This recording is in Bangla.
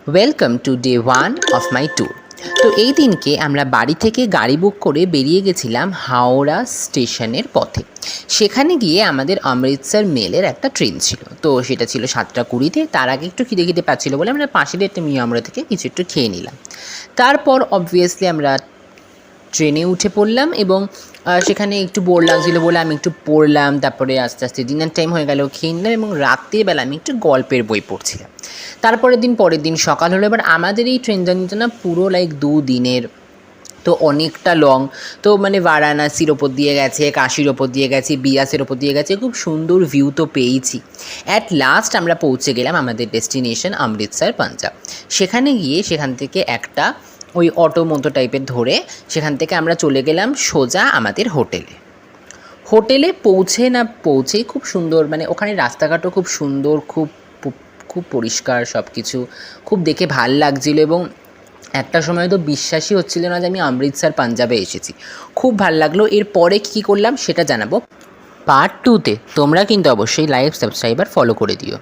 Welcome to day 1 of my tour. তো এই দিনকে আমরা বাড়ি থেকে গাড়ি বুক করে বেরিয়ে গেছিলাম হাওড়া স্টেশনের পথে। সেখানে গিয়ে আমাদের অমৃতসর মেলের একটা ট্রেন ছিল, তো সেটা ছিল 7:20-তে। তার আগে একটু খিদে পাচ্ছিলো বলে আমরা পাশের একটা মিয়ামরা থেকে কিছু একটু খেয়ে নিলাম। তারপর অবভিয়াসলি আমরা ট্রেনে উঠে পড়লাম এবং সেখানে একটু বোর লাগছিলো বলে আমি একটু পড়লাম। তারপরে আস্তে আস্তে ডিনার টাইম হয়ে গেল, খেয়ে নিলাম এবং রাত্রিবেলা আমি একটু গল্পের বই পড়ছিলাম। পরের দিন সকাল হলো। এবার আমাদের এই ট্রেন জার্নিটা না পুরো 2 দিনের, তো অনেকটা লং। তো মানে বারাণসীর ওপর দিয়ে গেছে, কাশির ওপর দিয়ে গেছে, বিয়াসের ওপর দিয়ে গেছে, খুব সুন্দর ভিউ তো পেয়েছি। অ্যাট লাস্ট আমরা পৌঁছে গেলাম আমাদের ডেস্টিনেশন অমৃতসর পাঞ্জাব। সেখানে গিয়ে সেখান থেকে একটা ওই অটো মতো টাইপের ধরে সেখান থেকে আমরা চলে গেলাম সোজা আমাদের হোটেলে পৌঁছে খুব সুন্দর, মানে ওখানে রাস্তাঘাটও খুব সুন্দর, খুব পরিষ্কার সব কিছু, খুব দেখে ভাল লাগছিলো। এবং একটা সময় তো বিশ্বাসই হচ্ছিল না যে আমি অমৃতসর পাঞ্জাবে এসেছি। খুব ভাল লাগলো। এরপরে কী করলাম সেটা জানাবো পার্ট 2-তে। তোমরা কিন্তু অবশ্যই লাইক, সাবস্ক্রাইব আর ফলো করে দিও।